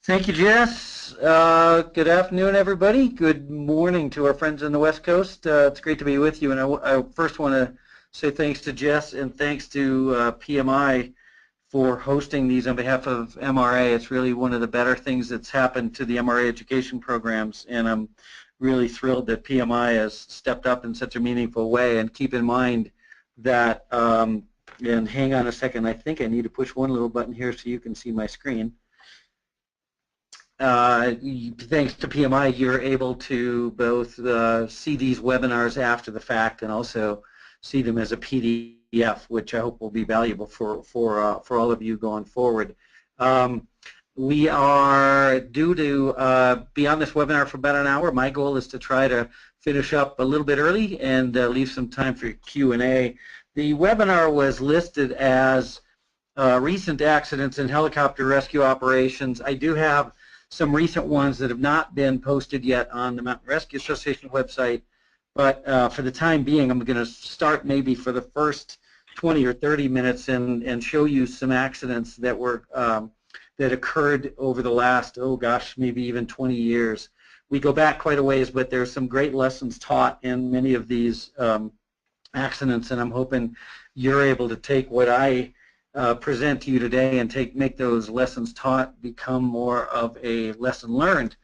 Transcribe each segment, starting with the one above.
Thank you, Jess. Good afternoon, everybody. Good morning to our friends on the West Coast. It's great to be with you. And I first want to say thanks to Jess and thanks to PMI for hosting these on behalf of MRA. It's really one of the better things that's happened to the MRA education programs, and I'm really thrilled that PMI has stepped up in such a meaningful way. And keep in mind that, and hang on a second, I think I need to push one little button here so you can see my screen. Thanks to PMI, you're able to both see these webinars after the fact and also see them as a PDF, which I hope will be valuable for all of you going forward. We are due to be on this webinar for about an hour. My goal is to try to finish up a little bit early and leave some time for Q&A. The webinar was listed as recent accidents in helicopter rescue operations. I do have some recent ones that have not been posted yet on the Mountain Rescue Association website, but for the time being, I'm going to start maybe for the first 20 or 30 minutes and show you some accidents that were that occurred over the last, oh gosh, maybe even 20 years. We go back quite a ways, but there's some great lessons taught in many of these accidents, and I'm hoping you're able to take what I present to you today and make those lessons taught become more of a lesson learned.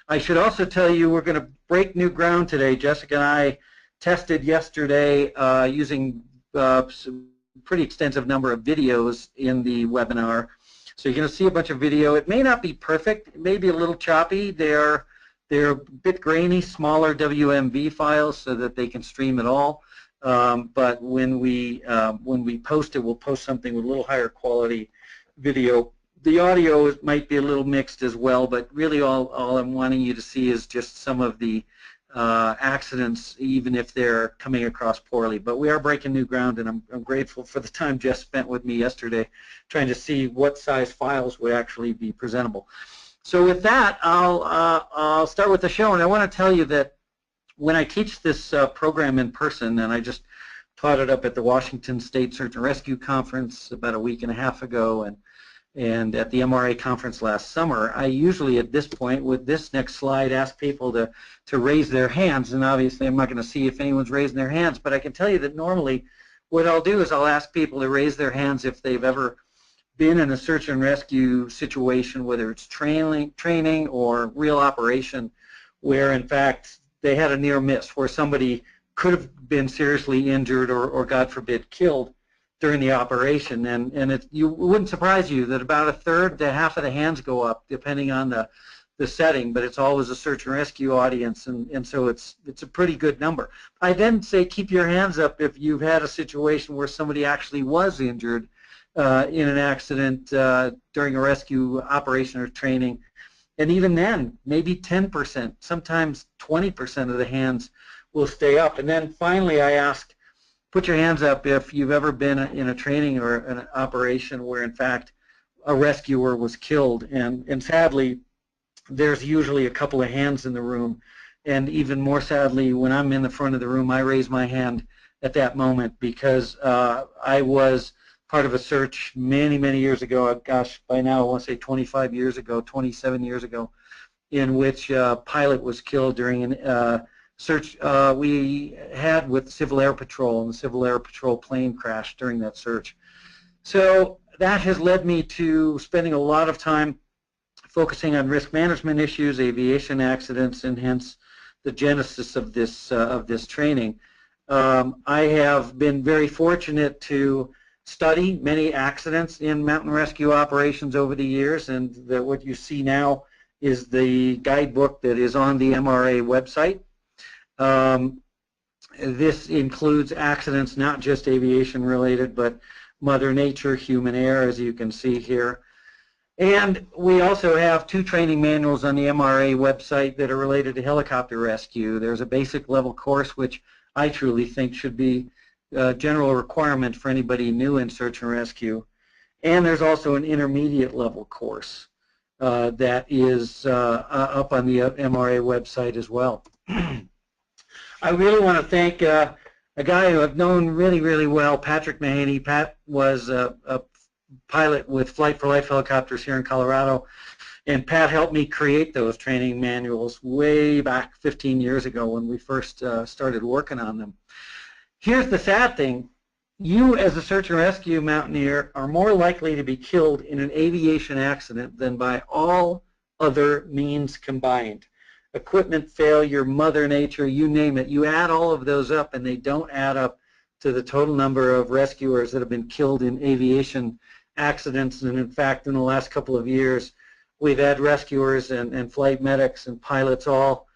I should also tell you we're going to break new ground today. Jessica and I tested yesterday using some pretty extensive number of videos in the webinar. So you're going to see a bunch of video. It may not be perfect. It may be a little choppy. They're a bit grainy, smaller WMV files so that they can stream it all. But when we post it, we'll post something with a little higher quality video. The audio might be a little mixed as well, but really all I'm wanting you to see is just some of the accidents, even if they're coming across poorly. But we are breaking new ground, and I'm grateful for the time Jess spent with me yesterday trying to see what size files would actually be presentable. So with that, I'll start with the show, and I want to tell you that when I teach this program in person, and I just taught it up at the Washington State Search and Rescue Conference about a week and a half ago, and at the MRA conference last summer, I usually at this point with this next slide ask people to raise their hands, and obviously I'm not going to see if anyone's raising their hands, but I can tell you that normally what I'll do is I'll ask people to raise their hands if they've ever been in a search and rescue situation, whether it's training or real operation, where in fact they had a near miss, where somebody could have been seriously injured or God forbid, killed during the operation. And it wouldn't surprise you that about a third to half of the hands go up, depending on the setting, but it's always a search and rescue audience, and so it's a pretty good number. I then say keep your hands up if you've had a situation where somebody actually was injured in an accident during a rescue operation or training. And even then, maybe 10%, sometimes 20% of the hands will stay up. And then finally I ask, put your hands up if you've ever been in a training or an operation where in fact a rescuer was killed. And sadly, there's usually a couple of hands in the room. And even more sadly, when I'm in the front of the room, I raise my hand at that moment because I was part of a search many, many years ago, gosh, by now I want to say 25 years ago, 27 years ago, in which a pilot was killed during a search we had with Civil Air Patrol, and the Civil Air Patrol plane crashed during that search. So that has led me to spending a lot of time focusing on risk management issues, aviation accidents, and hence the genesis of this training. I have been very fortunate to study many accidents in mountain rescue operations over the years, and what you see now is the guidebook that is on the MRA website. This includes accidents not just aviation related, but Mother Nature, human error, as you can see here. And we also have 2 training manuals on the MRA website that are related to helicopter rescue. There's a basic level course, which I truly think should be general requirement for anybody new in search and rescue, and there's also an intermediate level course that is up on the MRA website as well. I really want to thank a guy who I've known really, really well, Patrick Mahaney. Pat was a pilot with Flight for Life helicopters here in Colorado, And Pat helped me create those training manuals way back 15 years ago when we first started working on them. Here's the sad thing. You, as a search and rescue mountaineer, are more likely to be killed in an aviation accident than by all other means combined. Equipment failure, Mother Nature, you name it. You add all of those up and they don't add up to the total number of rescuers that have been killed in aviation accidents. And in fact, in the last couple of years, we've had rescuers and flight medics and pilots all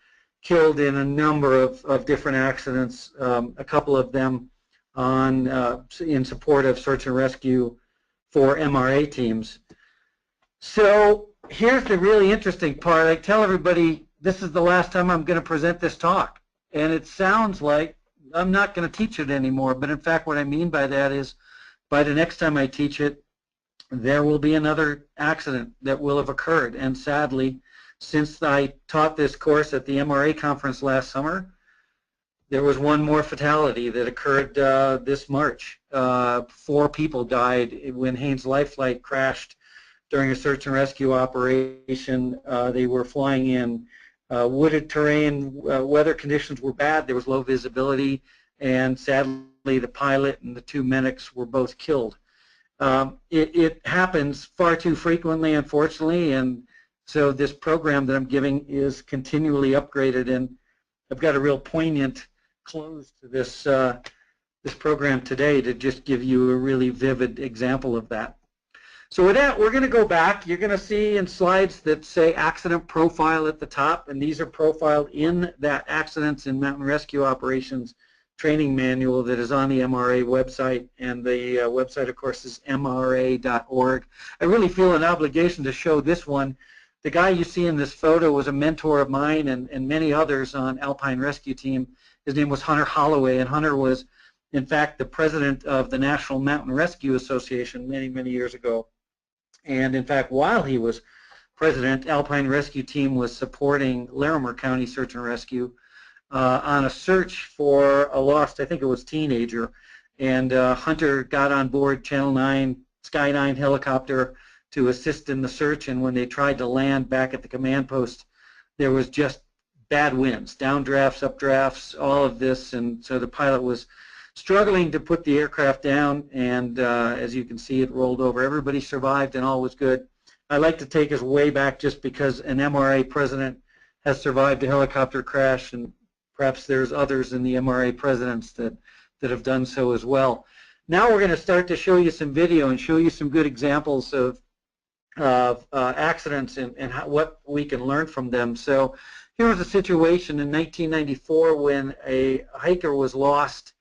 killed in a number of different accidents, a couple of them in support of search and rescue for MRA teams. So here's the really interesting part. I tell everybody this is the last time I'm going to present this talk, and it sounds like I'm not going to teach it anymore, but in fact what I mean by that is by the next time I teach it, there will be another accident that will have occurred. And sadly, since I taught this course at the MRA conference last summer, there was one more fatality that occurred this March. 4 people died when Haynes Life Flight crashed during a search and rescue operation. They were flying in wooded terrain. Weather conditions were bad. There was low visibility, and sadly the pilot and the 2 medics were both killed. It happens far too frequently, unfortunately, and so this program that I'm giving is continually upgraded, and I've got a real poignant close to this this program today to just give you a really vivid example of that. So with that, we're going to go back. You're going to see in slides that say accident profile at the top, and these are profiled in that Accidents in Mountain Rescue Operations training manual that is on the MRA website, and the website, of course, is mra.org. I really feel an obligation to show this one. The guy you see in this photo was a mentor of mine and many others on Alpine Rescue Team. His name was Hunter Holloway, and Hunter was, in fact, the president of the National Mountain Rescue Association many, many years ago. And in fact, while he was president, Alpine Rescue Team was supporting Larimer County Search and Rescue on a search for a lost, I think it was teenager, and Hunter got on board Channel 9, Sky 9 helicopter to assist in the search, and when they tried to land back at the command post, there was just bad winds, downdrafts, updrafts, all of this, and so the pilot was struggling to put the aircraft down, and as you can see, it rolled over. Everybody survived and all was good. I like to take us way back just because an MRA president has survived a helicopter crash, and perhaps there's others in the MRA presidents that have done so as well. Now we're going to start to show you some video and show you some good examples of accidents and what we can learn from them. So here was a situation in 1994 when a hiker was lost.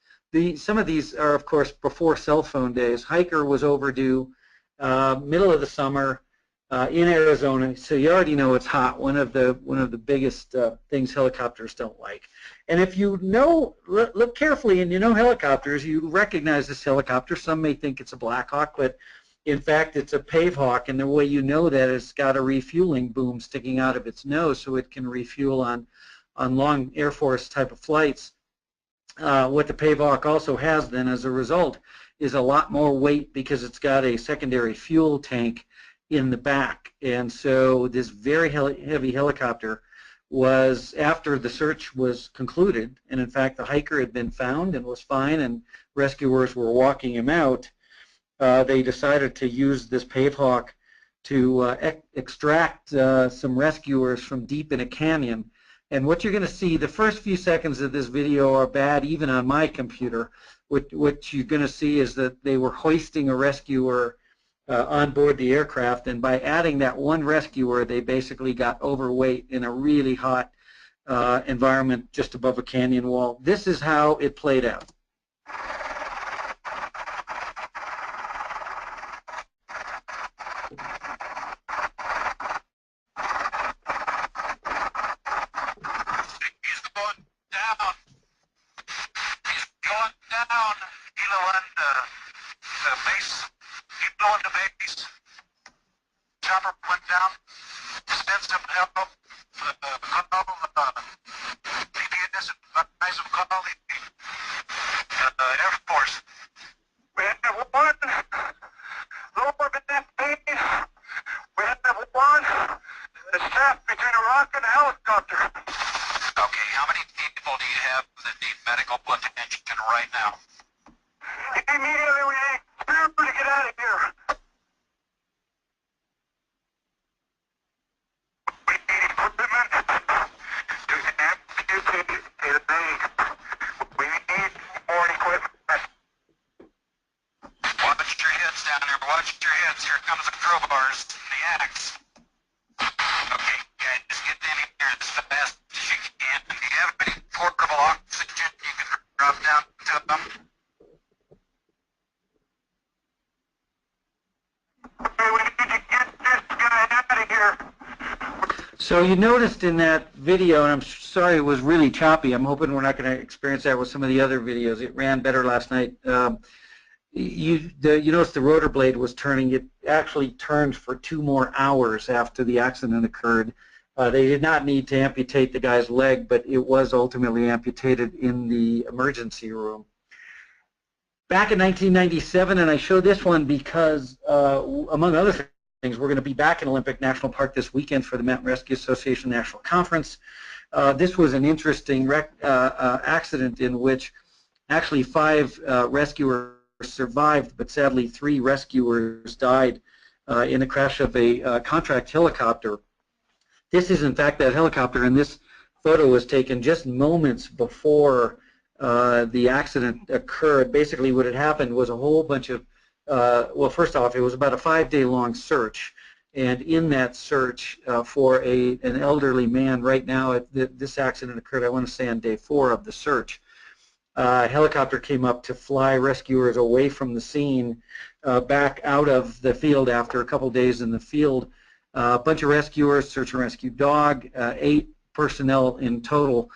Some of these are, of course, before cell phone days. Hiker was overdue, middle of the summer, in Arizona, so you already know it's hot. One of the biggest things helicopters don't like. And if you know, look carefully, and you know helicopters, you recognize this helicopter. Some may think it's a Black Hawk, but in fact it's a Pave Hawk. And the way you know that is it's got a refueling boom sticking out of its nose, so it can refuel on long Air Force type of flights. What the Pave Hawk also has then, as a result, is a lot more weight because it's got a secondary fuel tank in the back. And so this very heavy helicopter was, after the search was concluded, and in fact the hiker had been found and was fine and rescuers were walking him out, they decided to use this Pave Hawk to extract some rescuers from deep in a canyon. And what you're going to see, the first few seconds of this video are bad even on my computer. What you're going to see is that they were hoisting a rescuer on board the aircraft, and by adding that one rescuer, they basically got overweight in a really hot environment just above a canyon wall. This is how it played out. heads down there. Watch your heads. Here comes the crowbars and the axe. Okay, guys, just get in here as fast as you can. Do you have any portable oxygen you can drop down to them? Okay, we need to get this guy out of here. So you noticed in that video, and I'm sorry it was really choppy. I'm hoping we're not going to experience that with some of the other videos. It ran better last night. You noticed the rotor blade was turning. It actually turned for 2 more hours after the accident occurred. They did not need to amputate the guy's leg, but it was ultimately amputated in the emergency room. Back in 1997, and I show this one because, among other things, we're going to be back in Olympic National Park this weekend for the Mountain Rescue Association National Conference. This was an interesting accident in which actually 5 rescuers survived, but sadly 3 rescuers died in a crash of a contract helicopter. This is in fact that helicopter, and this photo was taken just moments before the accident occurred. Basically what had happened was a whole bunch of well, first off, it was about a 5-day-long search, and in that search for an elderly man, right now, this accident occurred, I want to say, on day 4 of the search. A helicopter came up to fly rescuers away from the scene, back out of the field after a couple days in the field. A bunch of rescuers, search and rescue dog, 8 personnel in total,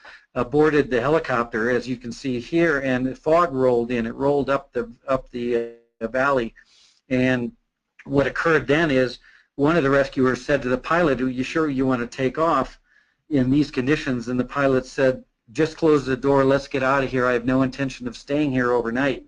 boarded the helicopter, as you can see here, and the fog rolled in. It rolled up the valley, and what occurred then is one of the rescuers said to the pilot, "Are you sure you want to take off in these conditions?" And the pilot said, "Just close the door, let's get out of here. I have no intention of staying here overnight."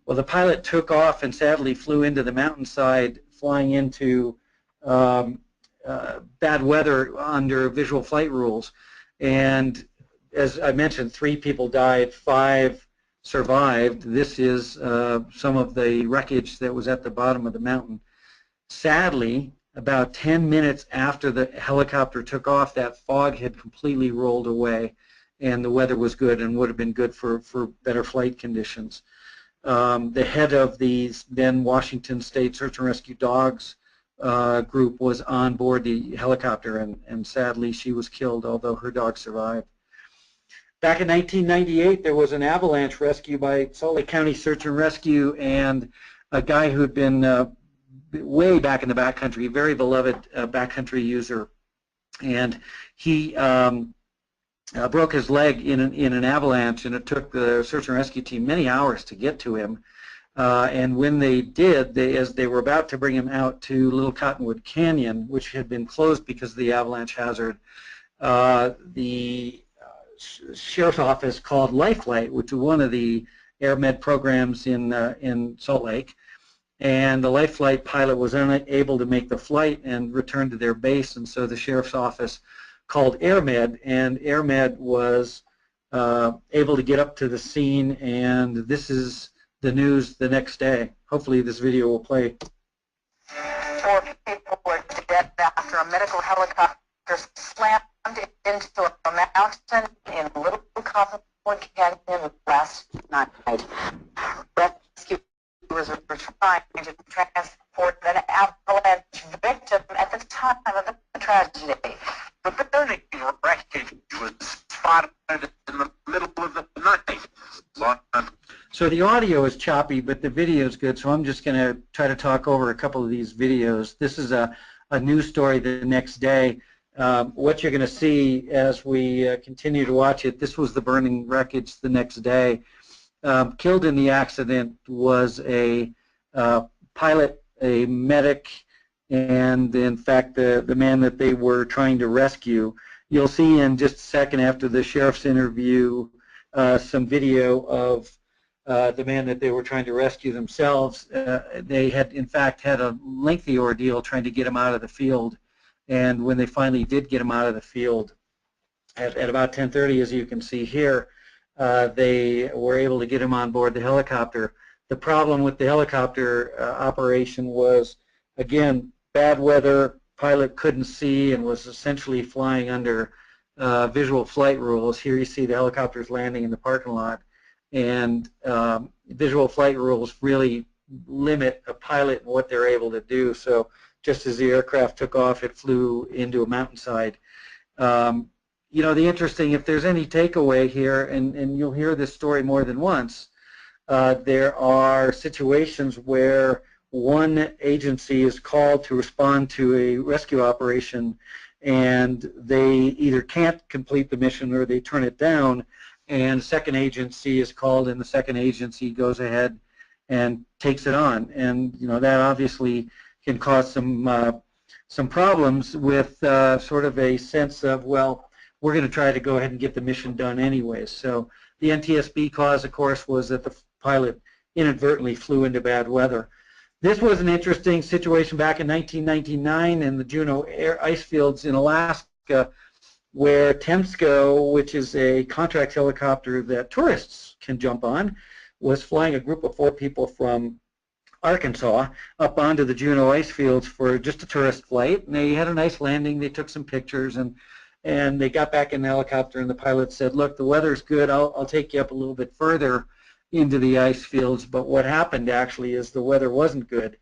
Well, the pilot took off and sadly flew into the mountainside, flying into bad weather under visual flight rules. And as I mentioned, 3 people died, 5 survived. This is some of the wreckage that was at the bottom of the mountain. Sadly, about 10 minutes after the helicopter took off, that fog had completely rolled away, and the weather was good and would have been good for better flight conditions. The head of the then Washington State Search and Rescue Dogs group was on board the helicopter, and sadly she was killed, although her dog survived. Back in 1998, there was an avalanche rescue by Salt Lake County Search and Rescue, and a guy who had been way back in the backcountry, very beloved backcountry user, and he broke his leg in an avalanche, and it took the search and rescue team many hours to get to him. And when they did, as they were about to bring him out to Little Cottonwood Canyon, which had been closed because of the avalanche hazard, the sheriff's office called Lifelight, which is one of the air med programs in Salt Lake, and the Lifelight pilot was unable to make the flight and return to their base, and so the sheriff's office called AirMed, and AirMed was able to get up to the scene, and this is the news the next day. Hopefully this video will play. 4 people were dead after a medical helicopter slammed into a mountain in Little Cottonwood Canyon last night. Rescuers were trying to transport an avalanche victim at the time of the tragedy. The burning wreckage was spotted in the middle of the night. So the audio is choppy, but the video is good, so I'm just going to try to talk over a couple of these videos. This is a news story the next day. What you're going to see as we continue to watch it, this was the burning wreckage the next day. Killed in the accident was a pilot, a medic, and in fact the man that they were trying to rescue. You'll see in just a second after the sheriff's interview some video of the man that they were trying to rescue themselves. They had in fact had a lengthy ordeal trying to get him out of the field, and when they finally did get him out of the field at about 10:30, as you can see here, they were able to get him on board the helicopter. The problem with the helicopter operation was, again, bad weather, pilot couldn't see and was essentially flying under visual flight rules. Here you see the helicopters landing in the parking lot, and visual flight rules really limit a pilot and what they're able to do. So just as the aircraft took off, it flew into a mountainside. You know, the interesting, if there's any takeaway here, and you'll hear this story more than once, there are situations where one agency is called to respond to a rescue operation, and they either can't complete the mission or they turn it down, and the second agency is called, and the second agency goes ahead and takes it on. And you know, that obviously can cause some problems with sort of a sense of, well, we're going to try to go ahead and get the mission done anyways. So the NTSB cause, of course, was that the pilot inadvertently flew into bad weather. This was an interesting situation back in 1999 in the Juneau ice fields in Alaska, where Temsco, which is a contract helicopter that tourists can jump on, was flying a group of 4 people from Arkansas up onto the Juneau ice fields for just a tourist flight. And they had a nice landing. They took some pictures, and they got back in the helicopter, and the pilot said, look, the weather's good. I'll take you up a little bit further into the ice fields. But what happened actually is the weather wasn't good,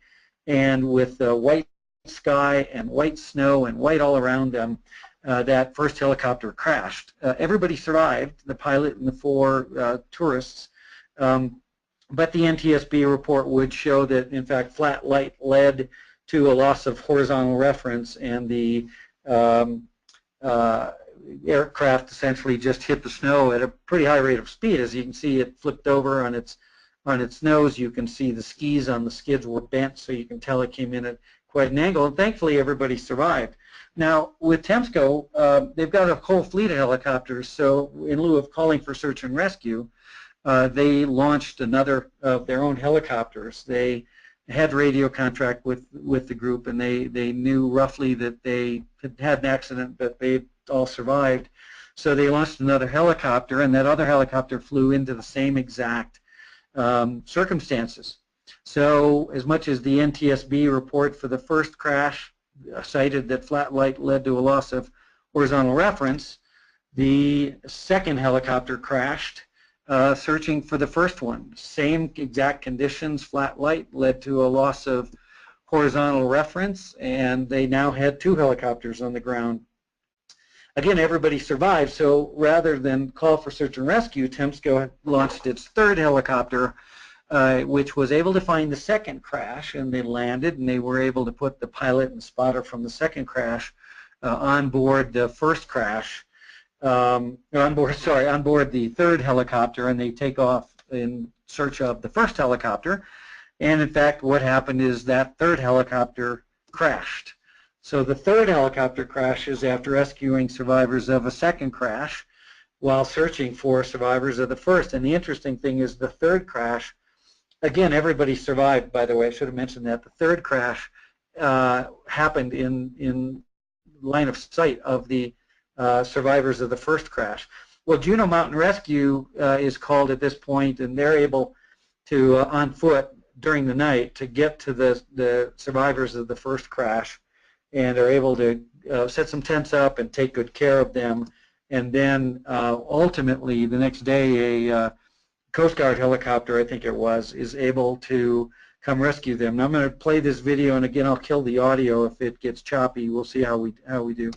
and with white sky and white snow and white all around them, that first helicopter crashed. Everybody survived, the pilot and the 4 tourists, but the NTSB report would show that, in fact, flat light led to a loss of horizontal reference, and the aircraft essentially just hit the snow at a pretty high rate of speed. As you can see, it flipped over on its nose. You can see the skis on the skids were bent, so you can tell it came in at quite an angle, and thankfully everybody survived. Now, with Temsco, they've got a whole fleet of helicopters, so in lieu of calling for search and rescue, they launched another of their own helicopters. They had radio contract with the group, and they knew roughly that they had an accident, but they all survived. So they launched another helicopter, and that other helicopter flew into the same exact circumstances. So as much as the NTSB report for the first crash cited that flat light led to a loss of horizontal reference, the second helicopter crashed searching for the first one. Same exact conditions, flat light led to a loss of horizontal reference, and they now had 2 helicopters on the ground. Again, everybody survived, so rather than call for search and rescue, Temsco launched its 3rd helicopter, which was able to find the second crash, and they landed, and they were able to put the pilot and spotter from the second crash on board the first crash, on board the 3rd helicopter, and they take off in search of the first helicopter. And in fact, what happened is that 3rd helicopter crashed. So the 3rd helicopter crashes after rescuing survivors of a second crash while searching for survivors of the first. And the interesting thing is the 3rd crash, again, everybody survived, by the way. I should have mentioned that. The 3rd crash happened in line of sight of the survivors of the first crash. Well, Juneau Mountain Rescue is called at this point, and they're able to, on foot during the night, to get to the survivors of the first crash, and are able to set some tents up and take good care of them. And then ultimately, the next day, a Coast Guard helicopter, I think it was, is able to come rescue them. Now I'm going to play this video, and again, I'll kill the audio if it gets choppy. We'll see how we do.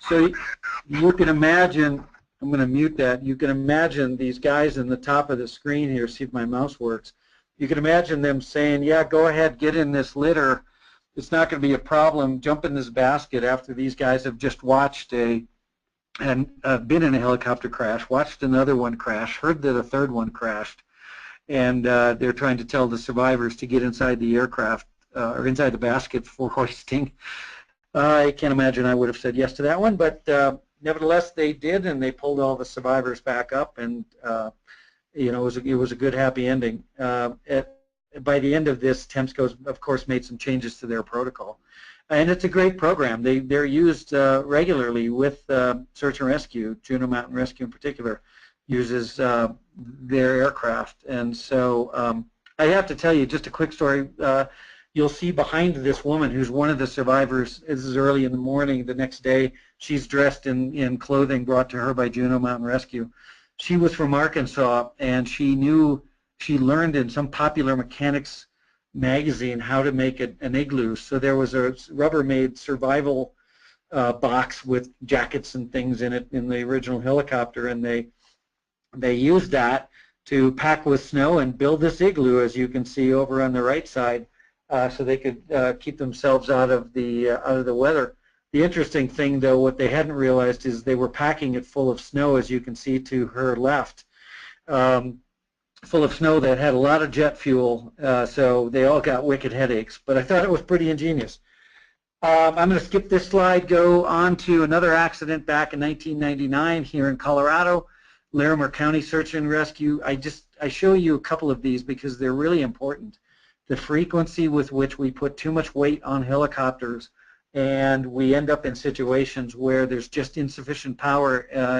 So you can imagine, I'm going to mute that, you can imagine these guys in the top of the screen here, see if my mouse works. You can imagine them saying, yeah, go ahead, get in this litter. It's not going to be a problem. Jump in this basket after these guys have just watched been in a helicopter crash, watched another one crash, heard that a 3rd one crashed, and they're trying to tell the survivors to get inside the aircraft or inside the basket for hoisting. I can't imagine I would have said yes to that one, but nevertheless they did, and they pulled all the survivors back up, and you know, it was a good, happy ending. By the end of this, Temsco, of course, made some changes to their protocol, and it's a great program. They're used regularly with search and rescue. Juneau Mountain Rescue, in particular, uses their aircraft, and so I have to tell you just a quick story. you'll see behind this woman who's one of the survivors. This is early in the morning the next day. She's dressed in clothing brought to her by Juneau Mountain Rescue. She was from Arkansas, and she learned in some popular mechanics magazine how to make an igloo. So there was a Rubbermaid survival box with jackets and things in it in the original helicopter, and they used that to pack with snow and build this igloo, as you can see over on the right side, so they could keep themselves out of the weather. The interesting thing, though, what they hadn't realized is they were packing it full of snow, as you can see to her left, full of snow that had a lot of jet fuel, so they all got wicked headaches. But I thought it was pretty ingenious. I'm going to skip this slide, go on to another accident back in 1999 here in Colorado, Larimer County Search and Rescue. I show you a couple of these because they're really important. The frequency with which we put too much weight on helicopters, and we end up in situations where there's just insufficient power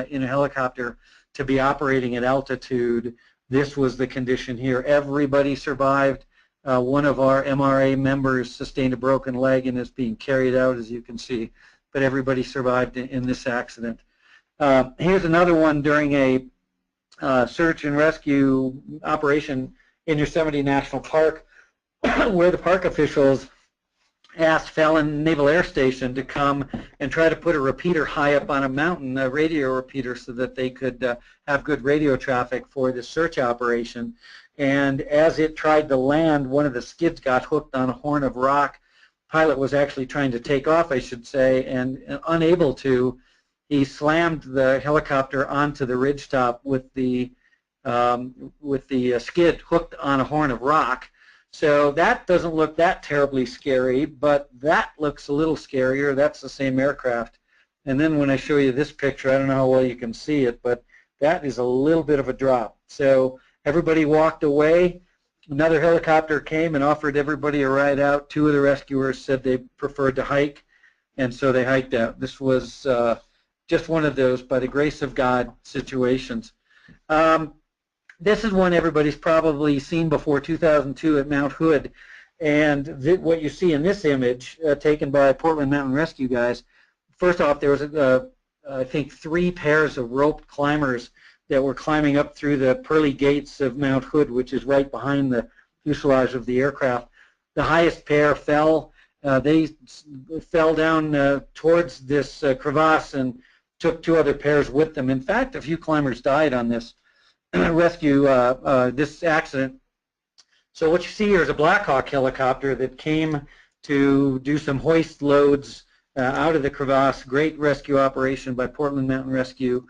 in a helicopter to be operating at altitude. This was the condition here. Everybody survived. One of our MRA members sustained a broken leg and is being carried out, as you can see, but everybody survived in this accident. Here's another one during a search and rescue operation in Yosemite National Park, where the park officials asked Fallon Naval Air Station to come and try to put a repeater high up on a mountain, a radio repeater, so that they could have good radio traffic for the search operation. And as it tried to land, one of the skids got hooked on a horn of rock. Pilot was actually trying to take off, I should say, and unable to. He slammed the helicopter onto the ridgetop with the skid hooked on a horn of rock. So that doesn't look that terribly scary, but that looks a little scarier. That's the same aircraft. And then when I show you this picture, I don't know how well you can see it, but that is a little bit of a drop. So everybody walked away. Another helicopter came and offered everybody a ride out. Two of the rescuers said they preferred to hike, and so they hiked out. This was just one of those, by the grace of God, situations. This is one everybody's probably seen before, 2002 at Mount Hood. And what you see in this image, taken by Portland Mountain Rescue guys, first off, there was, I think, 3 pairs of roped climbers that were climbing up through the pearly gates of Mount Hood, which is right behind the fuselage of the aircraft. The highest pair fell. They fell down towards this crevasse and took 2 other pairs with them. In fact, a few climbers died on this rescue, this accident. So what you see here is a Black Hawk helicopter that came to do some hoist loads out of the crevasse. Great rescue operation by Portland Mountain Rescue.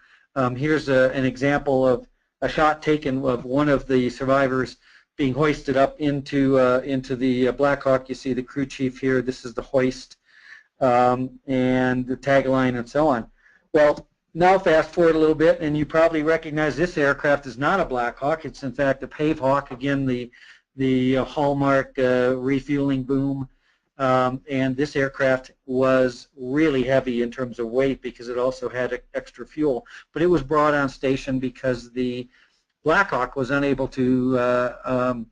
Here's an example of a shot taken of one of the survivors being hoisted up into the Black Hawk. You see the crew chief here. This is the hoist and the tagline and so on. Well, now fast forward a little bit, and you probably recognize this aircraft is not a Black Hawk. It's in fact a Pave Hawk. Again, the hallmark refueling boom. And this aircraft was really heavy in terms of weight because it also had extra fuel. But it was brought on station because the Black Hawk was unable to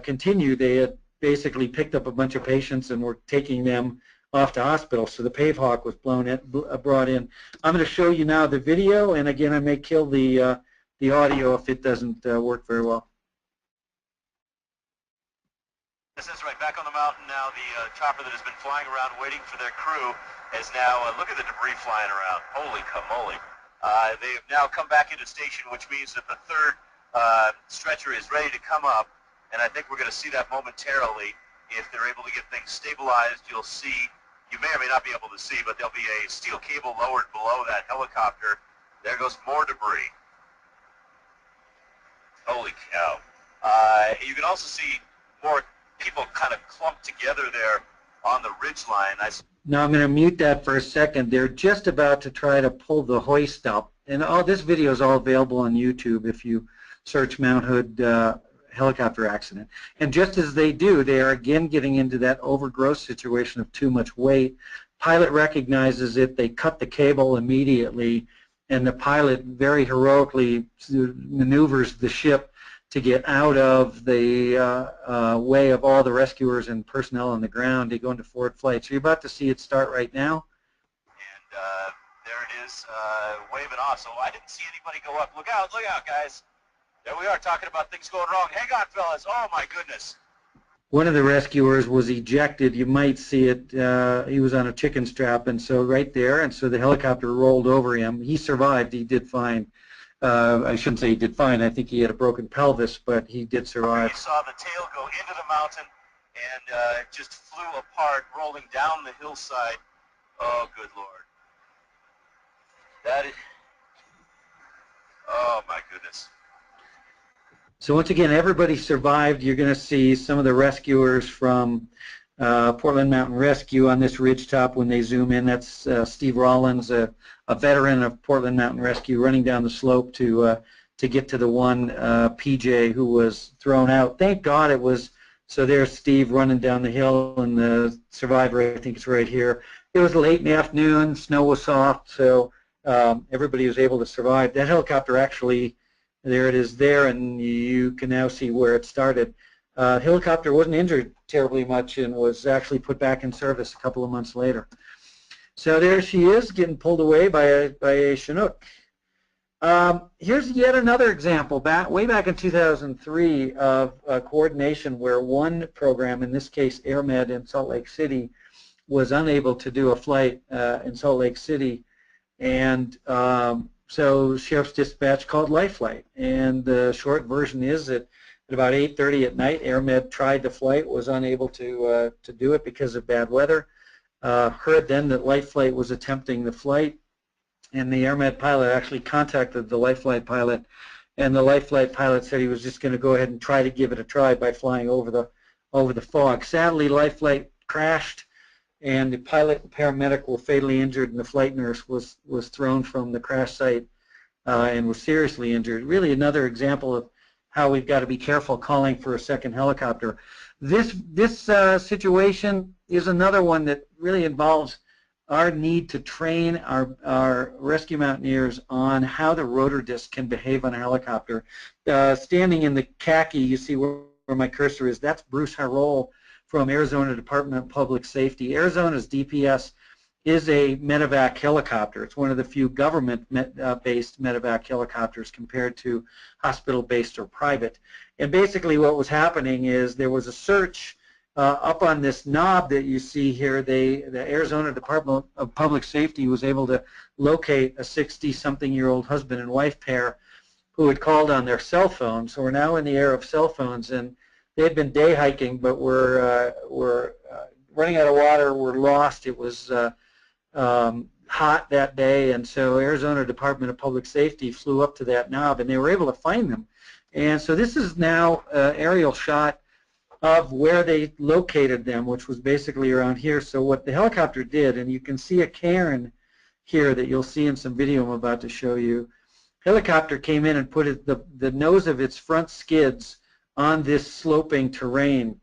continue. They had basically picked up a bunch of patients and were taking them off to hospital. So the Pave Hawk was brought in. I'm going to show you now the video, and again, I may kill the audio if it doesn't work very well. This is right back on the mountain now. The chopper that has been flying around waiting for their crew is now, look at the debris flying around. Holy camoly. They have now come back into station, which means that the third stretcher is ready to come up, and I think we're going to see that momentarily. If they're able to get things stabilized, you'll see, you may or may not be able to see, but there'll be a steel cable lowered below that helicopter. There goes more debris. Holy cow. You can also see more people kind of clumped together there on the ridgeline. Now I'm going to mute that for a second. They're just about to try to pull the hoist up. And all this video is all available on YouTube if you search Mount Hood helicopter accident. And just as they do, they are again getting into that overgrowth situation of too much weight. Pilot recognizes it. They cut the cable immediately, and the pilot very heroically maneuvers the ship to get out of the way of all the rescuers and personnel on the ground to go into forward flight. So you're about to see it start right now. And there it is, waving off. So I didn't see anybody go up. Look out, guys. There we are talking about things going wrong. Hang on, fellas. Oh, my goodness. One of the rescuers was ejected. You might see it. He was on a chicken strap, and so right there, and so the helicopter rolled over him. He survived. He did fine. I shouldn't say he did fine. I think he had a broken pelvis, but he did survive. You saw the tail go into the mountain and just flew apart, rolling down the hillside. Oh, good Lord. That is... Oh, my goodness. So once again, everybody survived. You're going to see some of the rescuers from Portland Mountain Rescue on this ridgetop when they zoom in. That's Steve Rollins, a veteran of Portland Mountain Rescue, running down the slope to get to the one PJ who was thrown out. Thank God it was. So there's Steve running down the hill, and the survivor, I think it's right here. It was late in the afternoon. Snow was soft, so everybody was able to survive. That helicopter actually, there it is there, and you can now see where it started. Helicopter wasn't injured terribly much and was actually put back in service a couple of months later. So there she is, getting pulled away by a Chinook. Here's yet another example, way back in 2003, of coordination where one program, in this case AirMed in Salt Lake City, was unable to do a flight in Salt Lake City, and so Sheriff's Dispatch called Life Flight, and the short version is that at about 8:30 at night, AirMed tried the flight, was unable to do it because of bad weather. Heard then that Life Flight was attempting the flight, and the AirMed pilot actually contacted the Life Flight pilot, and the Life Flight pilot said he was just going to go ahead and try to give it a try by flying over the fog. Sadly, Life Flight crashed, and the pilot and paramedic were fatally injured, and the flight nurse was thrown from the crash site and was seriously injured. Really another example of how we've got to be careful calling for a second helicopter. This situation is another one that really involves our need to train our rescue mountaineers on how the rotor disc can behave on a helicopter. Standing in the khaki, you see where my cursor is, that's Bruce Harrell from Arizona Department of Public Safety. Arizona's DPS is a medevac helicopter. It's one of the few government-based medevac helicopters compared to hospital-based or private. And basically what was happening is there was a search up on this knob that you see here. The Arizona Department of Public Safety was able to locate a 60-something-year-old husband and wife pair who had called on their cell phone. So we're now in the era of cell phones, and they had been day hiking, but were running out of water, were lost. It was hot that day, and so Arizona Department of Public Safety flew up to that knob, and they were able to find them. And so this is now an aerial shot of where they located them, which was basically around here. So what the helicopter did, and you can see a cairn here that you'll see in some video I'm about to show you. Helicopter came in and put the nose of its front skids on this sloping terrain.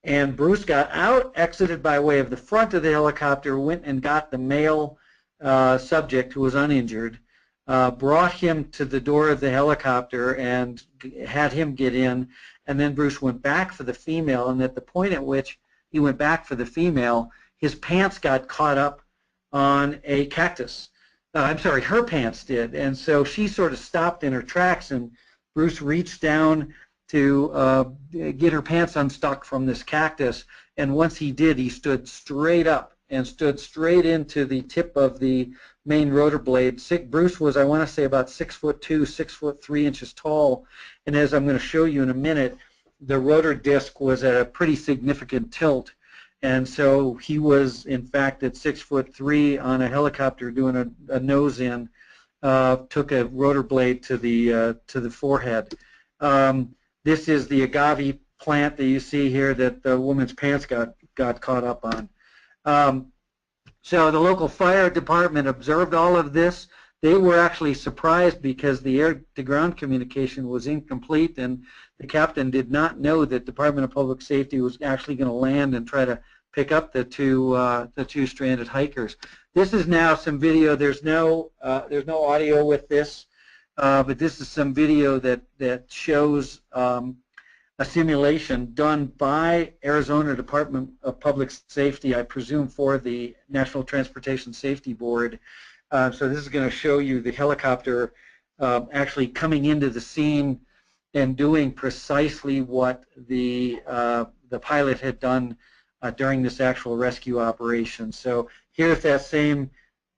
And Bruce got out, exited by way of the front of the helicopter, went and got the male subject who was uninjured, brought him to the door of the helicopter and had him get in, and then Bruce went back for the female, and at the point at which he went back for the female, his pants got caught up on a cactus. I'm sorry, her pants did, and so she sort of stopped in her tracks, and Bruce reached down to get her pants unstuck from this cactus, and once he did, he stood straight up and stood straight into the tip of the main rotor blade. Bruce was, I want to say, about 6'2", 6'3" tall, and as I'm going to show you in a minute, the rotor disc was at a pretty significant tilt, and so he was, in fact, at 6'3" on a helicopter doing a nose in, took a rotor blade to the forehead. This is the agave plant that you see here that the woman's pants got caught up on. So the local fire department observed all of this. They were actually surprised because the air-to-ground communication was incomplete, and the captain did not know that Department of Public Safety was actually going to land and try to pick up the two stranded hikers. This is now some video. There's no audio with this. but this is some video that shows a simulation done by Arizona Department of Public Safety, I presume for the National Transportation Safety Board. So this is going to show you the helicopter actually coming into the scene and doing precisely what the pilot had done during this actual rescue operation. So here's that same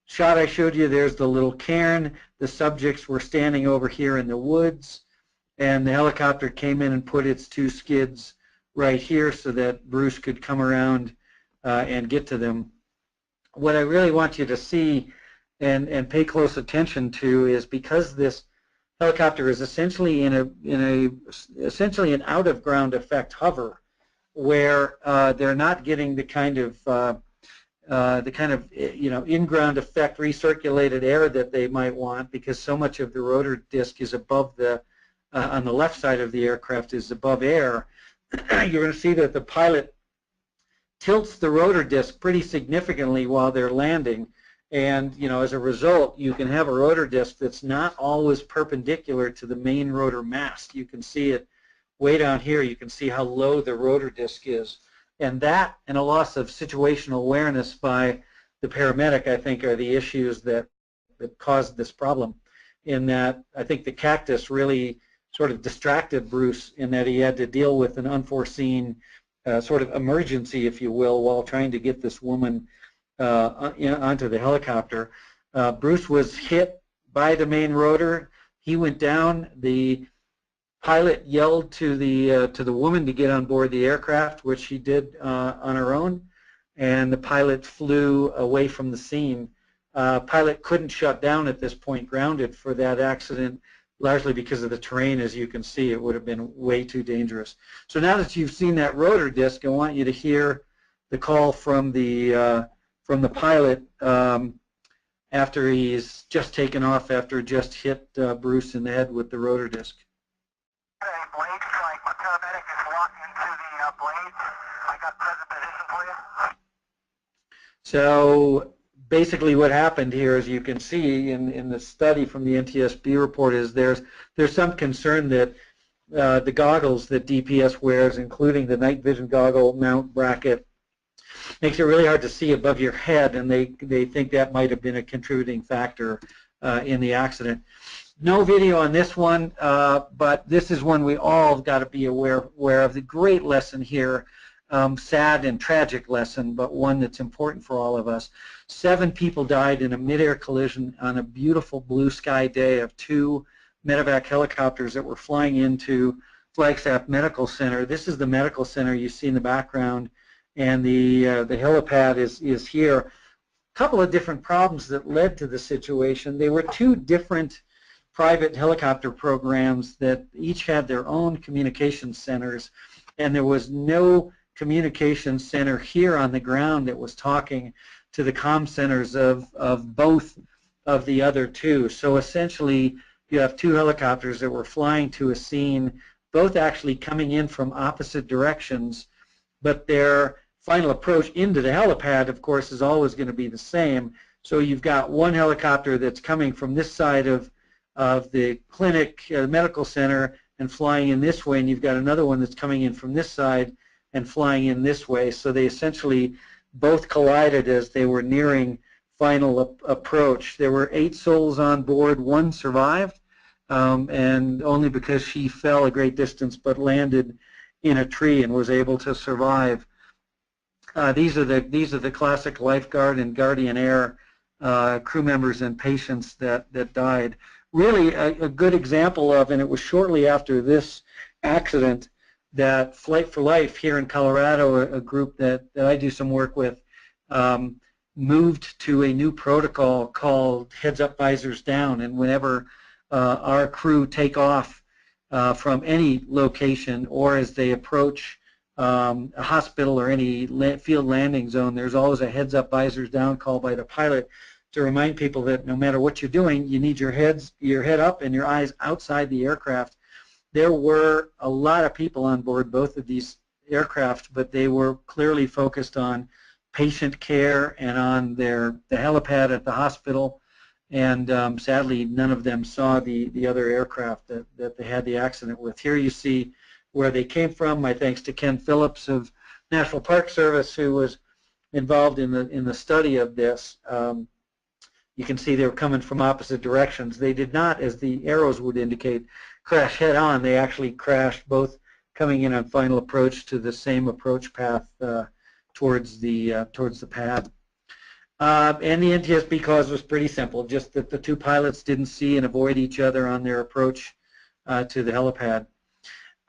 shot I showed you. There's the little cairn. The subjects were standing over here in the woods, and the helicopter came in and put its 2 skids right here so that Bruce could come around and get to them. What I really want you to see and pay close attention to is, because this helicopter is essentially essentially an out of ground effect hover, where they're not getting the kind of in-ground effect recirculated air that they might want, because so much of the rotor disc is above the on the left side of the aircraft is above air. You're going to see that the pilot tilts the rotor disc pretty significantly while they're landing, and as a result you can have a rotor disc that's not always perpendicular to the main rotor mast. You can see it way down here. You can see how low the rotor disc is, and that and a loss of situational awareness by the paramedic, I think, are the issues that caused this problem. In that, I think the cactus really sort of distracted Bruce, in that he had to deal with an unforeseen sort of emergency, if you will, while trying to get this woman onto the helicopter. Bruce was hit by the main rotor. He went down. The pilot yelled to the woman to get on board the aircraft, which she did on her own, and the pilot flew away from the scene. Pilot couldn't shut down at this point, grounded for that accident, largely because of the terrain. As you can see, it would have been way too dangerous. So now that you've seen that rotor disc, I want you to hear the call from the pilot after he's just taken off, after just hit Bruce in the head with the rotor disc. Hey, blade strike. My paramedic is locked into the blades. I got present position for you. So basically what happened here, as you can see in the study from the NTSB report, is there's some concern that the goggles that DPS wears, including the night vision goggle mount bracket, makes it really hard to see above your head, and they think that might have been a contributing factor in the accident. No video on this one, but this is one we all got to be aware of. The great lesson here, sad and tragic lesson, but one that's important for all of us. 7 people died in a mid-air collision on a beautiful blue sky day of 2 medevac helicopters that were flying into Flagstaff Medical Center. This is the medical center you see in the background, and the helipad is here. A couple of different problems that led to the situation. They were 2 different private helicopter programs that each had their own communication centers, and there was no communication center here on the ground that was talking to the comm centers of both of the other 2. So essentially you have 2 helicopters that were flying to a scene, both actually coming in from opposite directions, but their final approach into the helipad, of course, is always going to be the same. So you've got one helicopter that's coming from this side of the clinic, medical center, and flying in this way, and you've got another one that's coming in from this side and flying in this way. So they essentially both collided as they were nearing final approach. There were 8 souls on board. 1 survived, and only because she fell a great distance but landed in a tree and was able to survive. These are the classic lifeguard and Guardian Air crew members and patients that died. Really a good example of, and it was shortly after this accident, that Flight for Life here in Colorado, a group that I do some work with, moved to a new protocol called Heads Up, Visors Down. And whenever our crew take off from any location, or as they approach a hospital or any field landing zone, there's always a Heads Up, Visors Down call by the pilot to remind people that no matter what you're doing, you need your head up and your eyes outside the aircraft. There were a lot of people on board both of these aircraft, but they were clearly focused on patient care and on the helipad at the hospital. and sadly none of them saw the other aircraft that they had the accident with. Here you see where they came from. My thanks to Ken Phillips of National Park Service, who was involved in the study of this. You can see they were coming from opposite directions. They did not, as the arrows would indicate, crash head-on. They actually crashed both coming in on final approach to the same approach path towards the pad. And the NTSB cause was pretty simple, just that the two pilots didn't see and avoid each other on their approach to the helipad.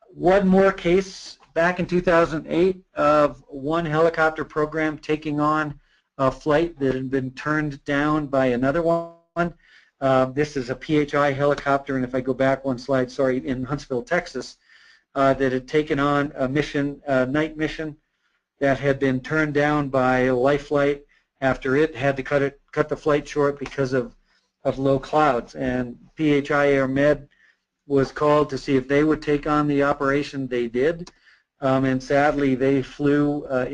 One more case back in 2008 of one helicopter program taking on a flight that had been turned down by another one. This is a PHI helicopter, and if I go back one slide, sorry, in Huntsville, Texas, that had taken on a mission, a night mission, that had been turned down by Life Flight after it had to cut the flight short because of low clouds. And PHI Air Med was called to see if they would take on the operation. They did, and sadly they flew out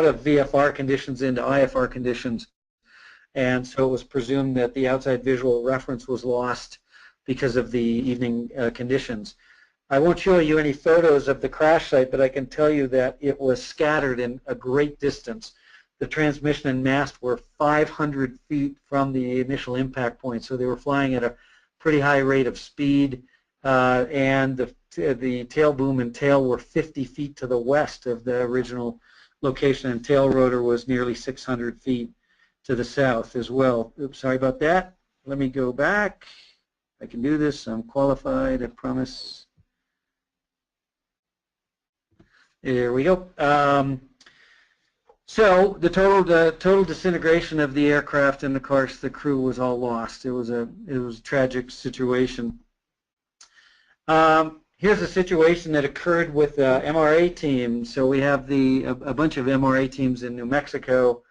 of VFR conditions into IFR conditions, and so it was presumed that the outside visual reference was lost because of the evening conditions. I won't show you any photos of the crash site, but I can tell you that it was scattered in a great distance. The transmission and mast were 500 feet from the initial impact point, so they were flying at a pretty high rate of speed, and the tail boom and tail were 50 feet to the west of the original location, and tail rotor was nearly 600 feet to the south as well. Oops, sorry about that. Let me go back. I can do this. I'm qualified, I promise. There we go. So the total disintegration of the aircraft, and of course the crew was all lost. It was a tragic situation. Here's a situation that occurred with MRA teams. So we have a bunch of MRA teams in New Mexico,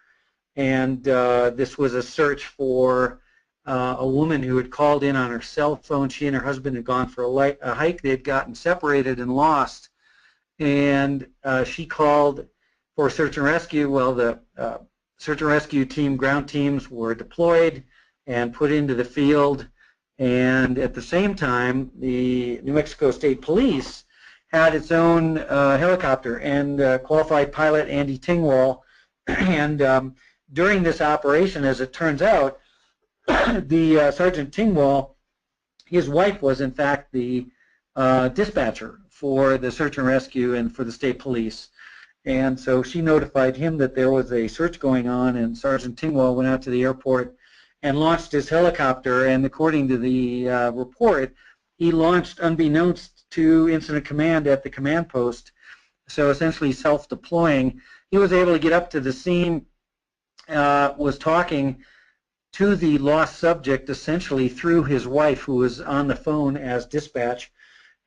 and this was a search for a woman who had called in on her cell phone. She and her husband had gone for a hike. They had gotten separated and lost, and she called for search and rescue. Well, the search and rescue team, ground teams, were deployed and put into the field. And at the same time, the New Mexico State Police had its own helicopter, and qualified pilot Andy Tingwall. And during this operation, as it turns out, the Sergeant Tingwall, his wife was in fact the dispatcher for the search and rescue and for the state police. And so she notified him that there was a search going on, and Sergeant Tingwall went out to the airport and launched his helicopter. And according to the report, he launched unbeknownst to Incident Command at the command post, so essentially self-deploying. He was able to get up to the scene, was talking to the lost subject essentially through his wife, who was on the phone as dispatch.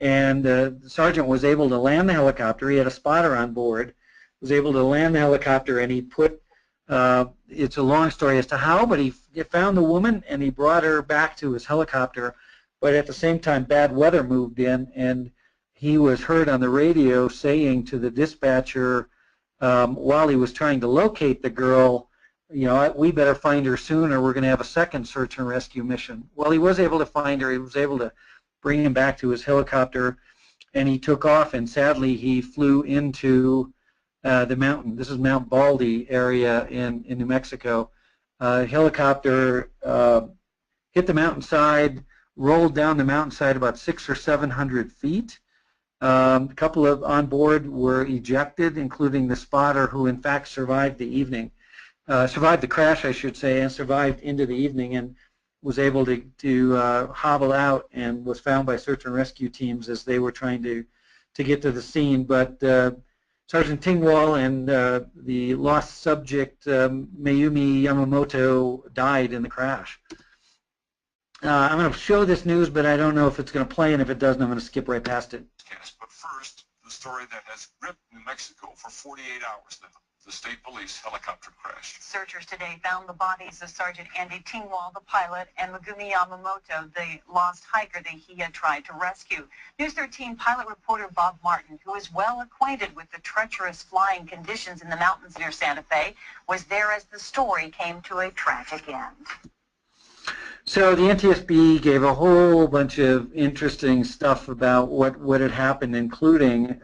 And the sergeant was able to land the helicopter. He had a spotter on board, was able to land the helicopter, and he put, it's a long story as to how, but he found the woman and he brought her back to his helicopter. But at the same time, bad weather moved in, and he was heard on the radio saying to the dispatcher while he was trying to locate the girl, you know, we better find her soon or we're going to have a second search and rescue mission. Well, he was able to find her. He was able to bring him back to his helicopter, and he took off, and sadly he flew into the mountain. This is Mount Baldy area in New Mexico. Helicopter hit the mountainside, rolled down the mountainside about 600 or 700 feet. A couple of on board were ejected, including the spotter, who in fact survived the evening, survived the crash, I should say, and survived into the evening, and was able to hobble out and was found by search and rescue teams as they were trying to get to the scene. But Sergeant Tingwall and the lost subject, Mayumi Yamamoto, died in the crash. I'm going to show this news, but I don't know if it's going to play, and if it doesn't, I'm going to skip right past it. But first, the story that has gripped New Mexico for 48 hours now. the state police helicopter crash. Searchers today found the bodies of Sergeant Andy Tingwall, the pilot, and Megumi Yamamoto, the lost hiker that he had tried to rescue. News 13 pilot reporter Bob Martin, who is well acquainted with the treacherous flying conditions in the mountains near Santa Fe, was there as the story came to a tragic end. So the NTSB gave a whole bunch of interesting stuff about what had happened, including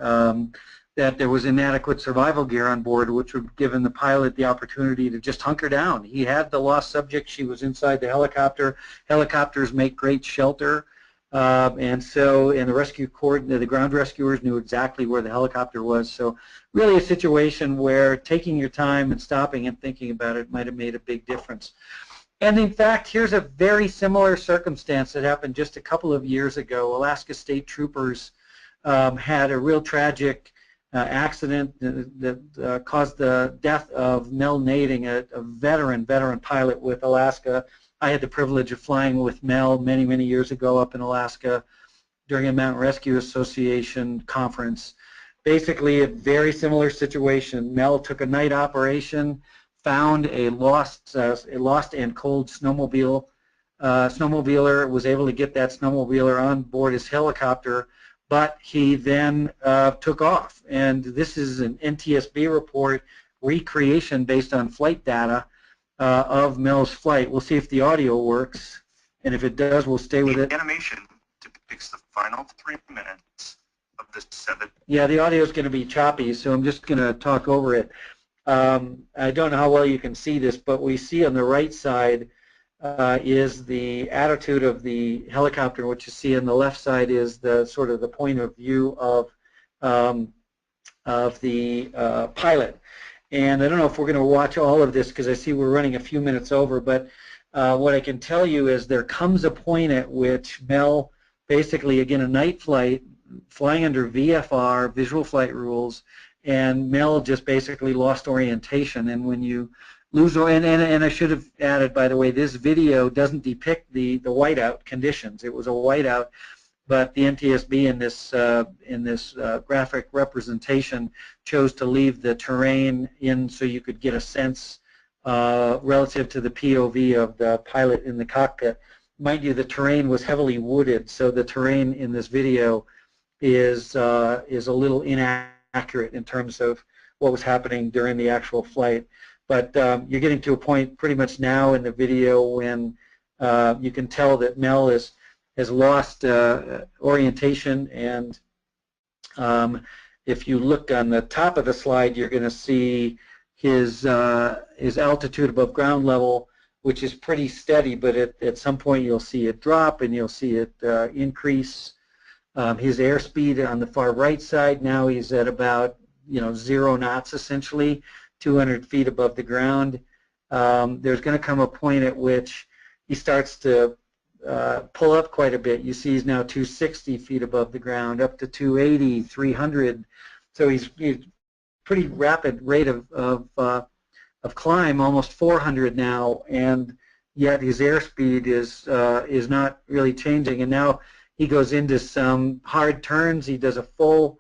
that there was inadequate survival gear on board, which would have given the pilot the opportunity to just hunker down. He had the lost subject. She was inside the helicopter. Helicopters make great shelter. And the rescue corps, the ground rescuers knew exactly where the helicopter was. So really a situation where taking your time and stopping and thinking about it might have made a big difference. And in fact, here's a very similar circumstance that happened just a couple of years ago. Alaska State Troopers had a real tragic accident that caused the death of Mel Nading, a veteran pilot with Alaska. I had the privilege of flying with Mel many years ago up in Alaska during a Mountain Rescue Association conference. Basically, a very similar situation. Mel took a night operation, found a lost and cold snowmobiler, was able to get that snowmobiler on board his helicopter, but he then took off. And this is an NTSB report, recreation based on flight data of Mel's flight. We'll see if the audio works, and if it does, we'll stay with it. The animation depicts the final 3 minutes of the 7. Yeah, the audio is going to be choppy, so I'm just going to talk over it. I don't know how well you can see this, but we see on the right side is the attitude of the helicopter. What you see on the left side is the sort of the point of view of the pilot. And I don't know if we're going to watch all of this because I see we're running a few minutes over, but what I can tell you is there comes a point at which Mel, basically again a night flight, flying under VFR, visual flight rules, and Mel just basically lost orientation. And when you lose, and I should have added, by the way, this video doesn't depict the whiteout conditions. It was a whiteout, but the NTSB in this graphic representation chose to leave the terrain in so you could get a sense relative to the POV of the pilot in the cockpit. Mind you, the terrain was heavily wooded, so the terrain in this video is a little inaccurate in terms of what was happening during the actual flight. But you're getting to a point pretty much now in the video when you can tell that Mel has lost orientation, and if you look on the top of the slide, you're going to see his altitude above ground level, which is pretty steady, but at some point you'll see it drop and you'll see it increase. His airspeed on the far right side, now he's at about 0 knots essentially, 200 feet above the ground. There's going to come a point at which he starts to pull up quite a bit. You see he's now 260 feet above the ground, up to 280, 300. So he's pretty rapid rate of climb, almost 400 now, and yet his airspeed is not really changing. And now he goes into some hard turns. He does a full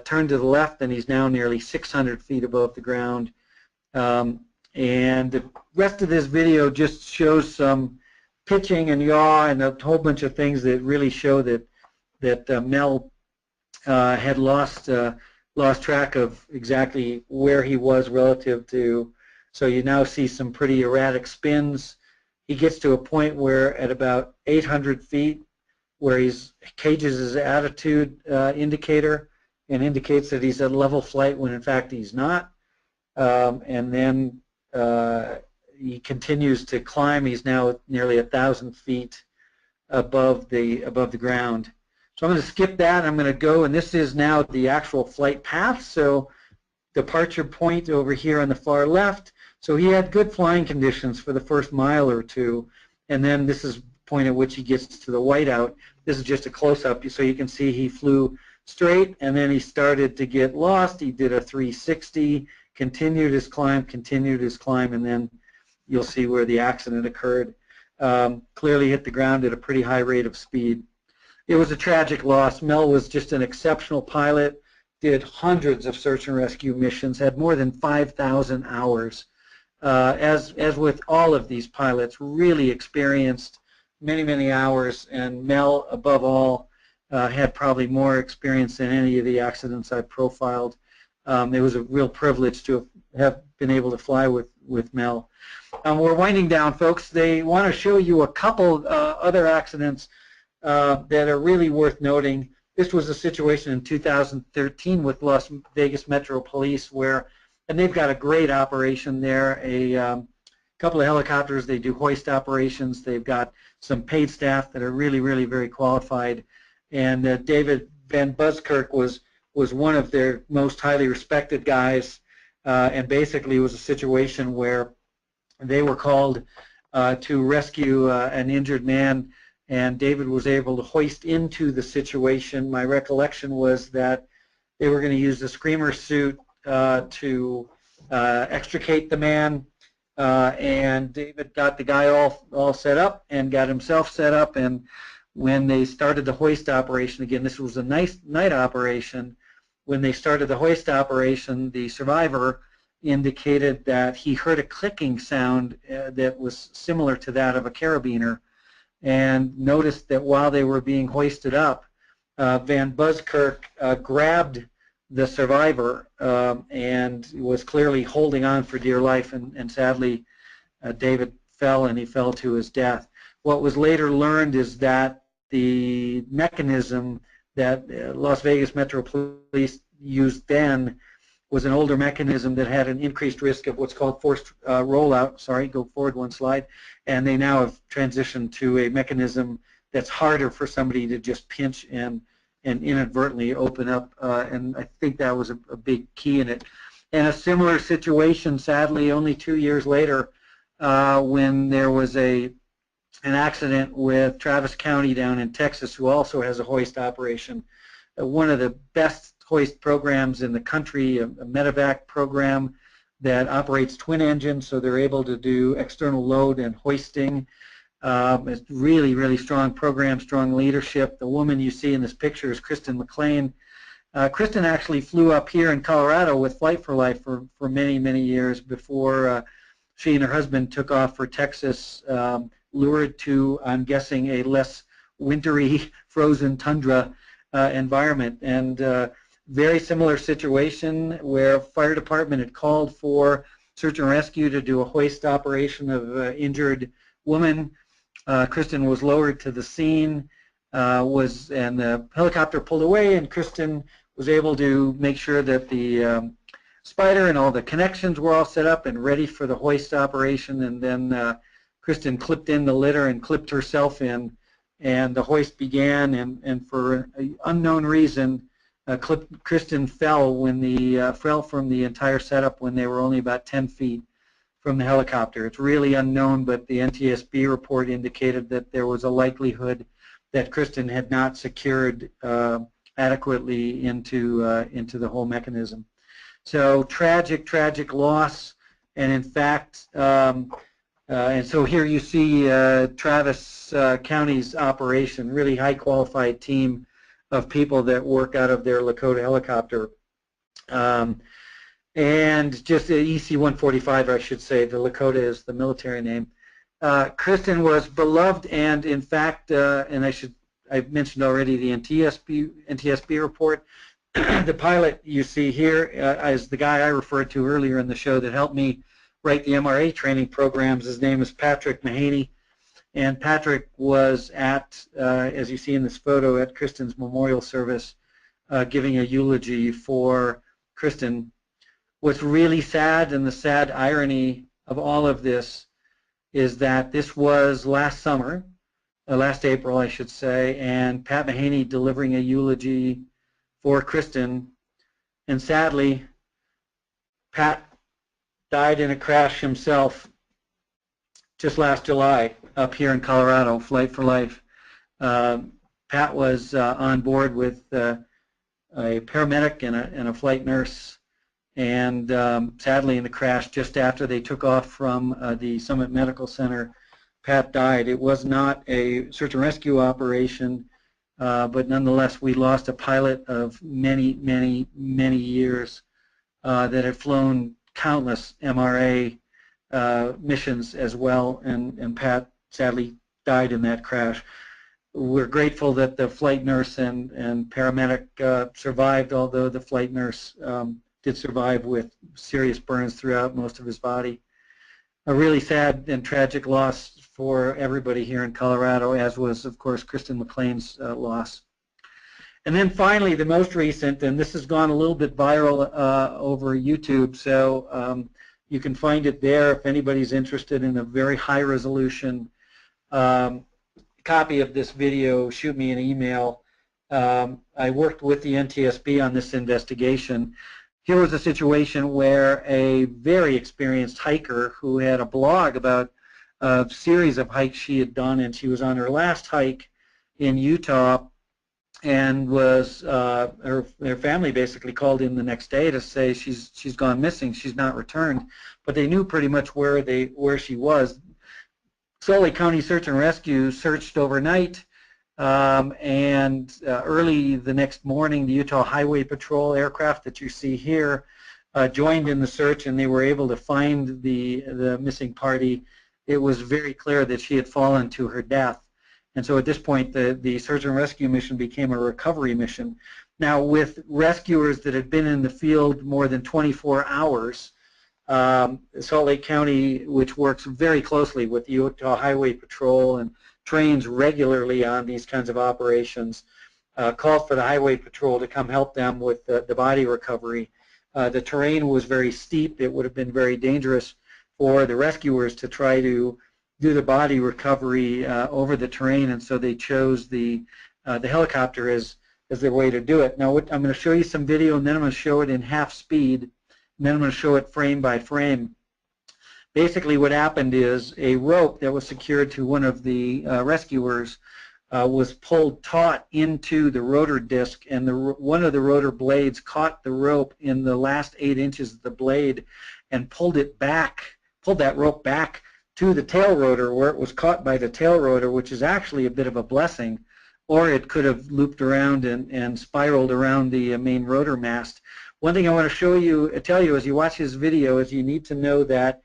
turn to the left, and he's now nearly 600 feet above the ground. And the rest of this video just shows some pitching and yaw and a whole bunch of things that really show that Mel had lost track of exactly where he was relative to. So you now see some pretty erratic spins. He gets to a point where at about 800 feet, where he cages his attitude indicator and indicates that he's at level flight when in fact he's not. And then he continues to climb. He's now nearly 1,000 feet above the ground. So I'm going to skip that. I'm going to go, and this is now the actual flight path. So departure point over here on the far left. So he had good flying conditions for the first mile or two, and then this is the point at which he gets to the whiteout. This is just a close-up, so you can see he flew straight, and then he started to get lost. He did a 360, continued his climb, and then you'll see where the accident occurred. Clearly hit the ground at a pretty high rate of speed. It was a tragic loss. Mel was just an exceptional pilot, did hundreds of search and rescue missions, had more than 5,000 hours. As with all of these pilots, really experienced many hours, and Mel, above all, had probably more experience than any of the accidents I profiled. It was a real privilege to have been able to fly with Mel. We're winding down, folks. They want to show you a couple other accidents that are really worth noting. This was a situation in 2013 with Las Vegas Metro Police and they've got a great operation there, a couple of helicopters. They do hoist operations. They've got some paid staff that are really very qualified. And David Van Buskirk was one of their most highly respected guys, and basically it was a situation where they were called to rescue an injured man, and David was able to hoist into the situation. My recollection was that they were going to use the screamer suit to extricate the man, and David got the guy all set up and got himself set up, and when they started the hoist operation, again, this was a night operation, when they started the hoist operation, the survivor indicated that he heard a clicking sound that was similar to that of a carabiner, and noticed that while they were being hoisted up, Van Buskirk grabbed the survivor and was clearly holding on for dear life, and sadly David fell, and he fell to his death. What was later learned is that the mechanism that Las Vegas Metro Police used then was an older mechanism that had an increased risk of what's called forced rollout. Sorry, go forward one slide. And they now have transitioned to a mechanism that's harder for somebody to just pinch and inadvertently open up, and I think that was a big key in it. And a similar situation, sadly, only 2 years later, when there was an accident with Travis County down in Texas, who also has a hoist operation. One of the best hoist programs in the country, a medevac program that operates twin engines, so they're able to do external load and hoisting. It's really strong program, strong leadership. The woman you see in this picture is Kristen McLean. Kristen actually flew up here in Colorado with Flight for Life for many years before she and her husband took off for Texas, lured to, I'm guessing, a less wintry, frozen tundra environment. And very similar situation where fire department had called for search and rescue to do a hoist operation of injured woman. Kristen was lowered to the scene, and the helicopter pulled away, and Kristen was able to make sure that the spider and all the connections were all set up and ready for the hoist operation, and then Kristen clipped in the litter and clipped herself in, and the hoist began, and for an unknown reason, Kristen fell from the entire setup when they were only about 10 feet from the helicopter. It's really unknown, but the NTSB report indicated that there was a likelihood that Kristen had not secured adequately into the whole mechanism. So tragic loss, and in fact, and so here you see Travis County's operation, really high qualified team of people that work out of their Lakota helicopter. And just the EC-145, I should say, the Lakota is the military name. Kristen was beloved, and in fact, and I've mentioned already the NTSB report. The pilot you see here is the guy I referred to earlier in the show that helped me write the MRA training programs. His name is Patrick Mahaney, and Patrick was at, as you see in this photo, at Kristen's memorial service, giving a eulogy for Kristen. What's really sad, and the sad irony of all of this, is that this was last summer, last April I should say, and Pat Mahaney delivering a eulogy for Kristen, and sadly Pat died in a crash himself just last July up here in Colorado, Flight for Life. Pat was on board with a paramedic and a flight nurse, and sadly in the crash just after they took off from the Summit Medical Center, Pat died. It was not a search and rescue operation. but nonetheless we lost a pilot of many, many, many years that had flown countless MRA missions as well, and Pat sadly died in that crash. We're grateful that the flight nurse and paramedic survived, although the flight nurse did survive with serious burns throughout most of his body. A really sad and tragic loss for everybody here in Colorado, as was, of course, Kristen McLean's loss. And then finally, the most recent, and this has gone a little bit viral over YouTube, so you can find it there if anybody's interested in a very high-resolution copy of this video. Shoot me an email. I worked with the NTSB on this investigation. Here was a situation where a very experienced hiker who had a blog about a series of hikes she had done, and she was on her last hike in Utah, and was her family basically called in the next day to say she's gone missing, she's not returned, but they knew pretty much where she was. Salt Lake County Search and Rescue searched overnight, and early the next morning the Utah Highway Patrol aircraft that you see here joined in the search, and they were able to find the missing party. It was very clear that she had fallen to her death. And so at this point, the search and rescue mission became a recovery mission. Now, with rescuers that had been in the field more than 24 hours, Salt Lake County, which works very closely with the Utah Highway Patrol and trains regularly on these kinds of operations, called for the Highway Patrol to come help them with the body recovery. The terrain was very steep. It would have been very dangerous for the rescuers to try to do the body recovery over the terrain, and so they chose the helicopter as their way to do it. Now, I'm going to show you some video, and then I'm going to show it in half speed, and then I'm going to show it frame by frame. Basically, what happened is a rope that was secured to one of the rescuers was pulled taut into the rotor disc, and one of the rotor blades caught the rope in the last 8 inches of the blade and pulled that rope back to the tail rotor, where it was caught by the tail rotor, which is actually a bit of a blessing, or it could have looped around and spiraled around the main rotor mast. One thing I want to tell you as you watch this video is you need to know that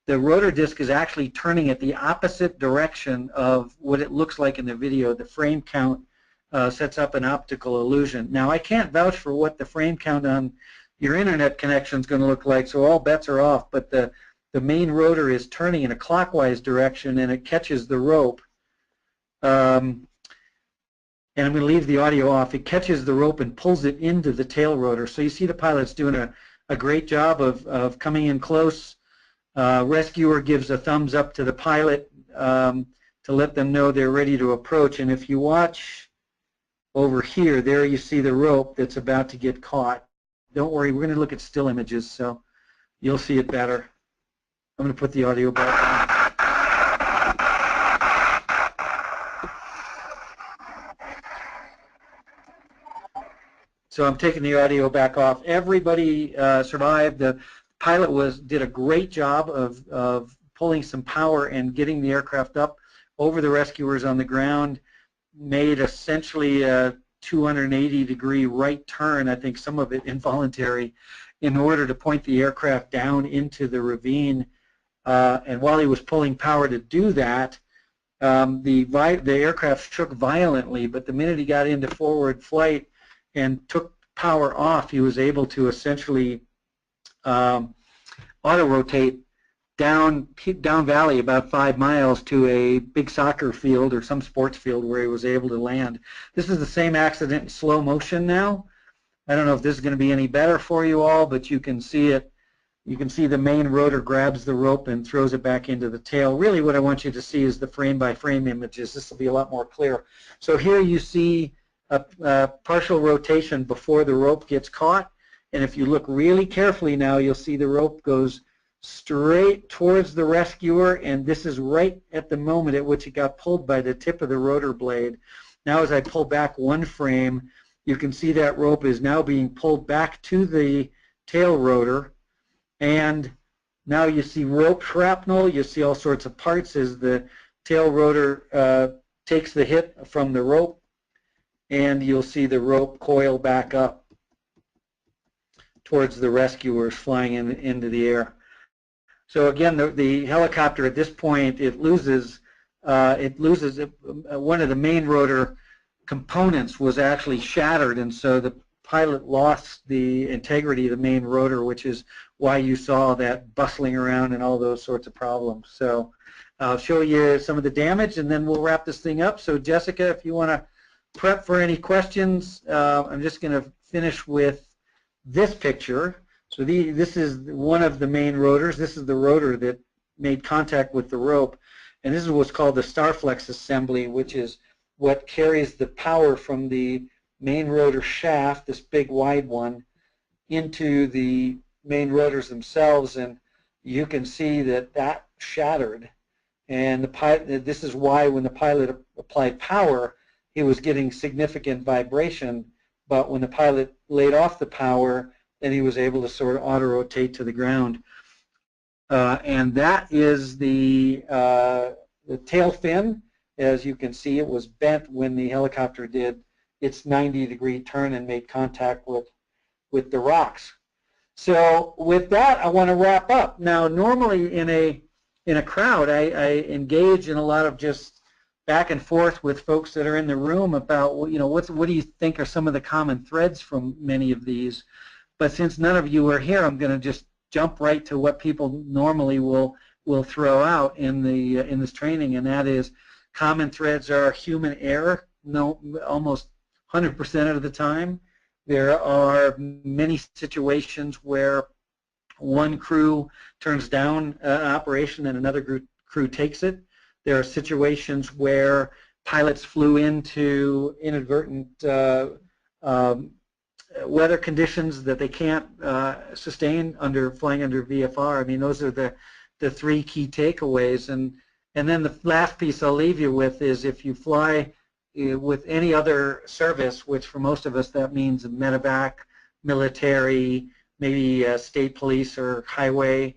the rotor disc is actually turning at the opposite direction of what it looks like in the video. The frame count sets up an optical illusion. Now, I can't vouch for what the frame count on your internet connection is going to look like, so all bets are off, but the main rotor is turning in a clockwise direction, and it catches the rope. And I'm going to leave the audio off. It catches the rope and pulls it into the tail rotor. So you see the pilot's doing a great job of coming in close. Rescuer gives a thumbs up to the pilot to let them know they're ready to approach. And if you watch over here, there you see the rope that's about to get caught. Don't worry, we're going to look at still images, so you'll see it better. I'm going to put the audio back on. So I'm taking the audio back off. Everybody survived. The pilot did a great job of pulling some power and getting the aircraft up over the rescuers on the ground, made essentially a 280-degree right turn, I think some of it involuntary, in order to point the aircraft down into the ravine. And while he was pulling power to do that, the aircraft shook violently, but the minute he got into forward flight and took power off, he was able to essentially auto-rotate down valley about 5 miles to a big soccer field or some sports field where he was able to land. This is the same accident in slow motion now. I don't know if this is going to be any better for you all, but you can see it. You can see the main rotor grabs the rope and throws it back into the tail. Really what I want you to see is the frame-by-frame images. This will be a lot more clear. So here you see a partial rotation before the rope gets caught, and if you look really carefully now, you'll see the rope goes straight towards the rescuer, and this is right at the moment at which it got pulled by the tip of the rotor blade. Now as I pull back one frame, you can see that rope is now being pulled back to the tail rotor, and now you see rope shrapnel, you see all sorts of parts as the tail rotor takes the hit from the rope. and you'll see the rope coil back up towards the rescuers flying into the air. So again, the helicopter at this point, it loses one of the main rotor components was actually shattered, and so the pilot lost the integrity of the main rotor, which is why you saw that bustling around and all those sorts of problems. So I'll show you some of the damage, and then we'll wrap this thing up. So Jessica, if you want to prep for any questions, I'm just going to finish with this picture. So this is one of the main rotors. This is the rotor that made contact with the rope, and this is what's called the Starflex assembly, which is what carries the power from the main rotor shaft, this big wide one, into the main rotors themselves, and you can see that that shattered. And the pilot, this is why when the pilot applied power, he was getting significant vibration, but when the pilot laid off the power, then he was able to sort of auto-rotate to the ground. And that is the tail fin. As you can see, it was bent when the helicopter did its 90-degree turn and made contact with the rocks. So with that, I want to wrap up. Now, normally in a crowd, I engage in a lot of just back and forth with folks that are in the room about, you know, what do you think are some of the common threads from many of these? But since none of you are here, I'm going to just jump right to what people normally will throw out in this training, and that is common threads are human error. No, almost 100% of the time. There are many situations where one crew turns down an operation and another crew takes it. There are situations where pilots flew into inadvertent weather conditions that they can't sustain flying under VFR. I mean, those are the three key takeaways. And then the last piece I'll leave you with is if you fly with any other service, which for most of us that means medevac, military, maybe state police or highway,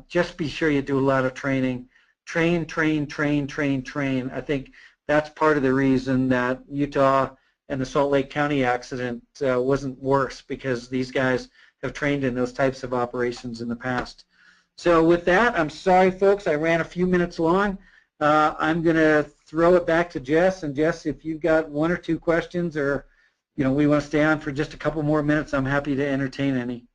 just be sure you do a lot of training. Train, train, train, train, train. I think that's part of the reason that Utah and the Salt Lake County accident wasn't worse, because these guys have trained in those types of operations in the past. So with that, I'm sorry, folks, I ran a few minutes long. I'm going to throw it back to Jess. And Jess, if you've got one or two questions, or we want to stay on for just a couple more minutes, I'm happy to entertain any.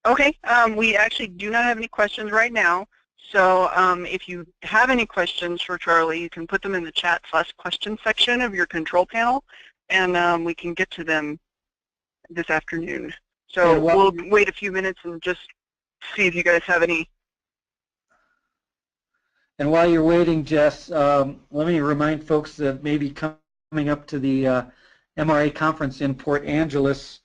Okay, we actually do not have any questions right now. So if you have any questions for Charley, you can put them in the chat/question section of your control panel, and we can get to them this afternoon. So we'll wait a few minutes and just see if you guys have any. And while you're waiting, Jess, let me remind folks that maybe coming up to the MRA conference in Port Angeles,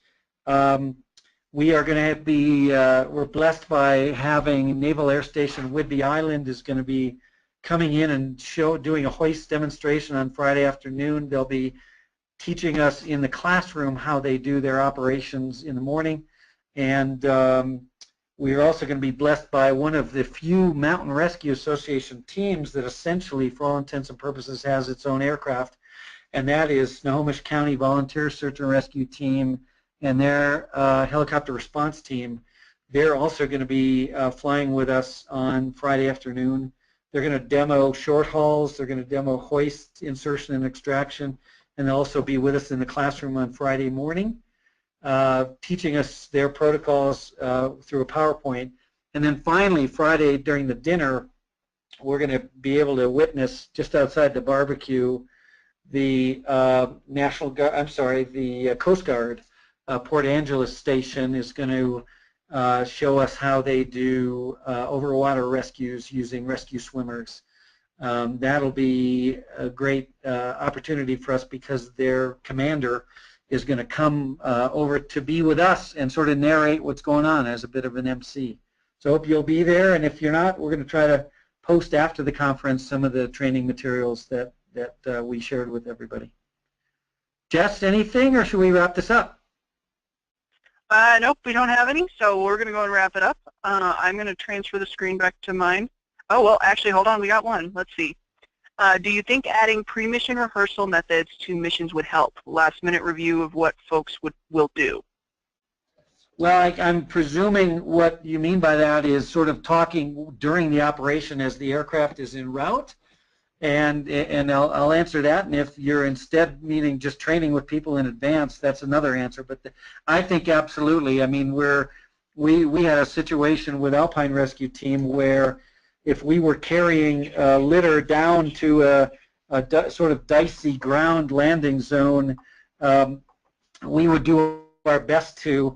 we are going to be, we're blessed by having Naval Air Station Whidbey Island is going to be coming in and doing a hoist demonstration on Friday afternoon. They'll be teaching us in the classroom how they do their operations in the morning. And we're also going to be blessed by one of the few Mountain Rescue Association teams that essentially, for all intents and purposes, has its own aircraft. And that is Snohomish County Volunteer Search and Rescue Team and their helicopter response team. They're also going to be flying with us on Friday afternoon. They're going to demo short hauls, they're going to demo hoist insertion and extraction, and they'll also be with us in the classroom on Friday morning, teaching us their protocols through a PowerPoint. And then finally, Friday during the dinner, we're going to be able to witness just outside the barbecue the Coast Guard Port Angeles station is going to show us how they do overwater rescues using rescue swimmers. That'll be a great opportunity for us because their commander is going to come over to be with us and sort of narrate what's going on as a bit of an MC. So I hope you'll be there, and if you're not, we're going to try to post after the conference some of the training materials that we shared with everybody. Jess, anything, or should we wrap this up? Nope, we don't have any, so we're going to go and wrap it up. I'm going to transfer the screen back to mine. Oh, well, actually, hold on, we got one. Let's see. Do you think adding pre-mission rehearsal methods to missions would help? Last-minute review of what folks will do. Well, I'm presuming what you mean by that is sort of talking during the operation as the aircraft is en route, and I'll answer that. And if you're instead meaning just training with people in advance, that's another answer. But I think absolutely. I mean, we had a situation with Alpine Rescue Team where if we were carrying a litter down to a sort of dicey ground landing zone, we would do our best to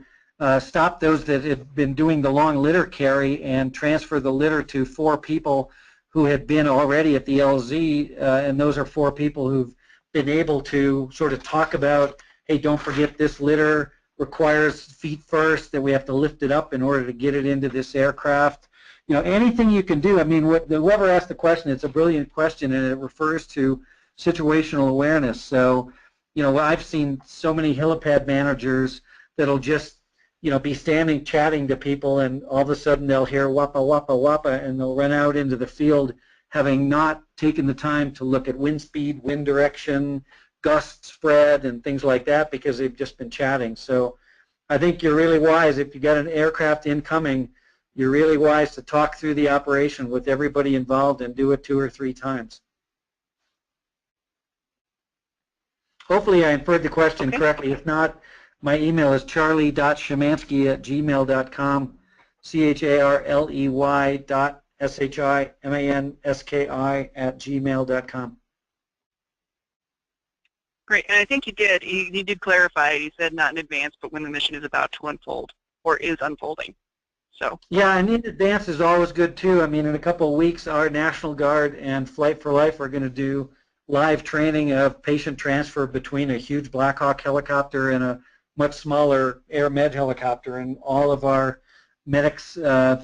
stop those that had been doing the long litter carry and transfer the litter to 4 people who had been already at the LZ, and those are 4 people who've been able to sort of talk about, hey, don't forget this litter requires feet first, that we have to lift it up in order to get it into this aircraft. You know, anything you can do. I mean, whoever asked the question, it's a brilliant question, and it refers to situational awareness. So, you know, I've seen so many helipad managers that'll just, you know, be standing chatting to people, and all of a sudden they'll hear wappa, wappa, wappa, and they'll run out into the field having not taken the time to look at wind speed, wind direction, gust spread, and things like that because they've just been chatting. So I think you're really wise if you got an aircraft incoming. You're really wise to talk through the operation with everybody involved and do it 2 or 3 times. Hopefully I inferred the question correctly. If not, my email is charley.shimanski@gmail.com, charley.shimanski@gmail.com. Great, and I think you did. You did clarify. You said not in advance, but when the mission is about to unfold or is unfolding. So. Yeah, and in advance is always good too. I mean, in a couple of weeks, our National Guard and Flight for Life are going to do live training of patient transfer between a huge Black Hawk helicopter and a much smaller Air Med helicopter, and all of our medics,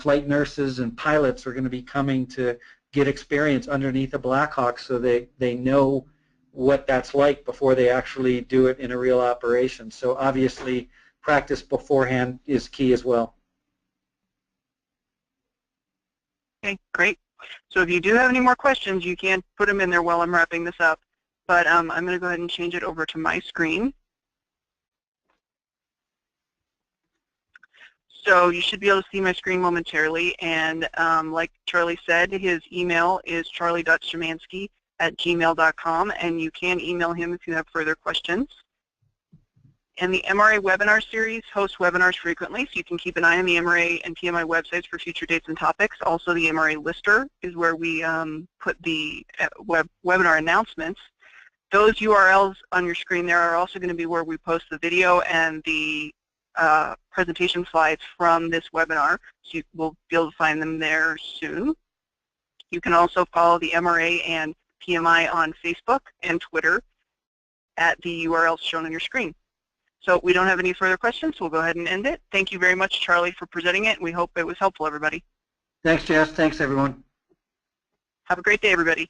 flight nurses, and pilots are going to be coming to get experience underneath a Black Hawk, so they know what that's like before they actually do it in a real operation. So obviously, practice beforehand is key as well. Okay, great. So if you do have any more questions, you can put them in there while I'm wrapping this up. But I'm going to go ahead and change it over to my screen. So you should be able to see my screen momentarily. And like Charlie said, his email is charley.shimanski@gmail.com, and you can email him if you have further questions. And the MRA webinar series hosts webinars frequently, so you can keep an eye on the MRA and PMI websites for future dates and topics. Also, the MRA lister is where we put the webinar announcements. Those URLs on your screen there are also going to be where we post the video and the presentation slides from this webinar, so you will be able to find them there soon. You can also follow the MRA and PMI on Facebook and Twitter at the URLs shown on your screen. So we don't have any further questions, so we'll go ahead and end it. Thank you very much, Charlie, for presenting it, and we hope it was helpful, everybody. Thanks, Jess. Thanks, everyone. Have a great day, everybody.